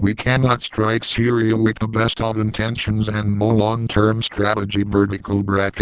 We cannot strike Syria with the best of intentions and no long-term strategy.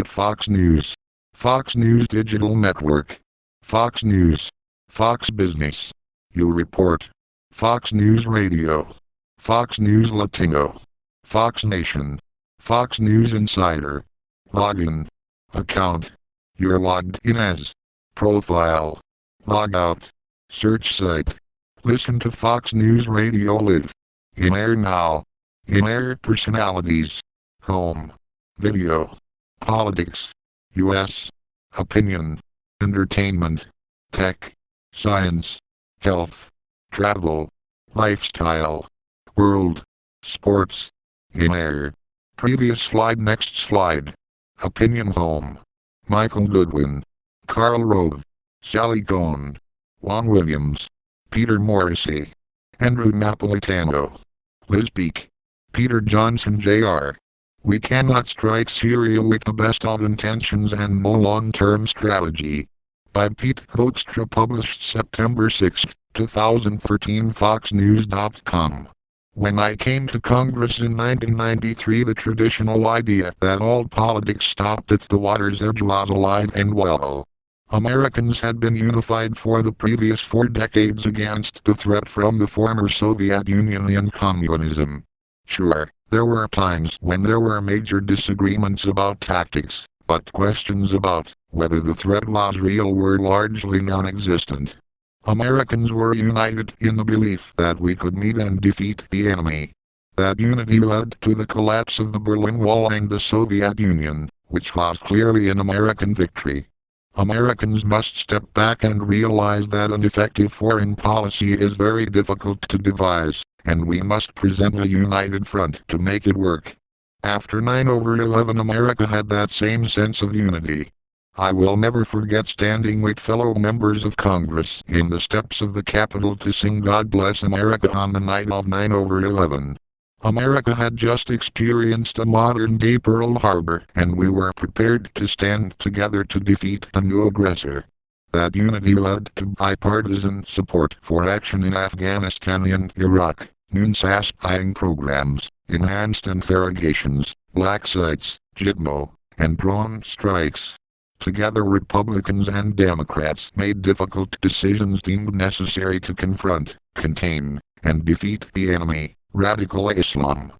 Fox News. Fox News Digital Network. Fox News. Fox Business. You report. Fox News Radio. Fox News Latino. Fox Nation. Fox News Insider. Login. Account. You're logged in as. Profile. Log out. Search site. Listen to Fox News Radio live. In air now. In air personalities. Home. Video. Politics. U.S. Opinion. Entertainment. Tech. Science. Health. Travel. Lifestyle. World. Sports. In air. Previous slide. Next slide. Opinion. Home. Michael Goodwin. Karl Rove. Sally Cohn. Juan Williams. Peter Morrissey. Andrew Napolitano. Liz Peek. Peter Johnson Jr. We cannot strike Syria with the best of intentions and no long-term strategy. By Pete Hoekstra, published September 6, 2013. FoxNews.com. When I came to Congress in 1993, the traditional idea that all politics stopped at the water's edge was alive and well. Americans had been unified for the previous 4 decades against the threat from the former Soviet Union and communism. Sure, there were times when there were major disagreements about tactics, but questions about whether the threat was real were largely non-existent. Americans were united in the belief that we could meet and defeat the enemy. That unity led to the collapse of the Berlin Wall and the Soviet Union, which was clearly an American victory. Americans must step back and realize that an effective foreign policy is very difficult to devise, and we must present a united front to make it work. After 9/11, America had that same sense of unity. I will never forget standing with fellow members of Congress in the steps of the Capitol to sing God Bless America on the night of 9/11. America had just experienced a modern-day Pearl Harbor, and we were prepared to stand together to defeat the new aggressor. That unity led to bipartisan support for action in Afghanistan and Iraq, non-satisfying programs, enhanced interrogations, black sites, JITMO, and drone strikes. Together, Republicans and Democrats made difficult decisions deemed necessary to confront, contain, and defeat the enemy, radical Islam.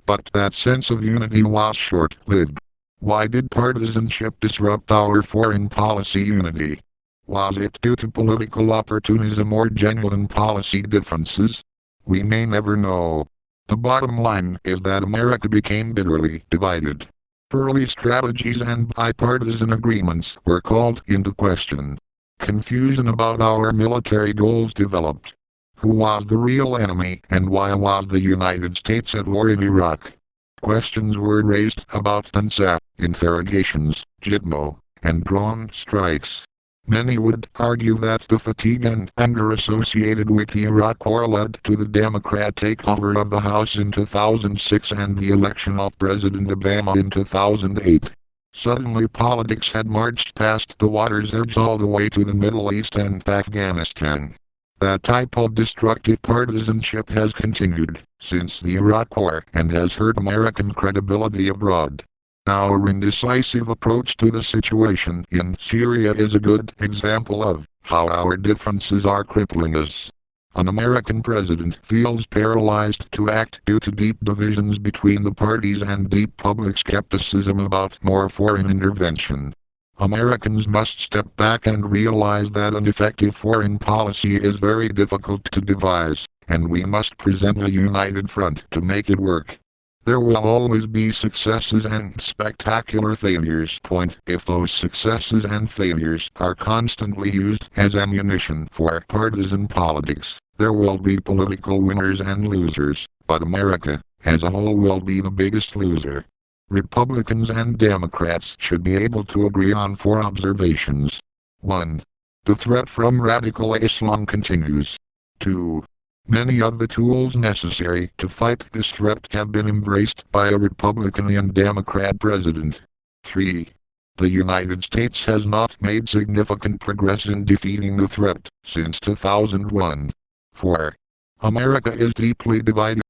But that sense of unity was short-lived. Why did partisanship disrupt our foreign policy unity? Was it due to political opportunism or genuine policy differences? We may never know. The bottom line is that America became bitterly divided. Early strategies and bipartisan agreements were called into question. Confusion about our military goals developed. Who was the real enemy, and why was the United States at war in Iraq? Questions were raised about NSA, interrogations, JITMO, and drone strikes. Many would argue that the fatigue and anger associated with the Iraq War led to the Democrat takeover of the House in 2006 and the election of President Obama in 2008. Suddenly politics had marched past the water's edge all the way to the Middle East and Afghanistan. That type of destructive partisanship has continued since the Iraq War and has hurt American credibility abroad. Our indecisive approach to the situation in Syria is a good example of how our differences are crippling us. An American president feels paralyzed to act due to deep divisions between the parties and deep public skepticism about more foreign intervention. Americans must step back and realize that an effective foreign policy is very difficult to devise, and we must present a united front to make it work. There will always be successes and spectacular failures. If those successes and failures are constantly used as ammunition for partisan politics, there will be political winners and losers, but America, as a whole, will be the biggest loser. Republicans and Democrats should be able to agree on 4 observations. 1. The threat from radical Islam continues. 2. Many of the tools necessary to fight this threat have been embraced by a Republican and Democrat president. 3. The United States has not made significant progress in defeating the threat since 2001. 4. America is deeply divided.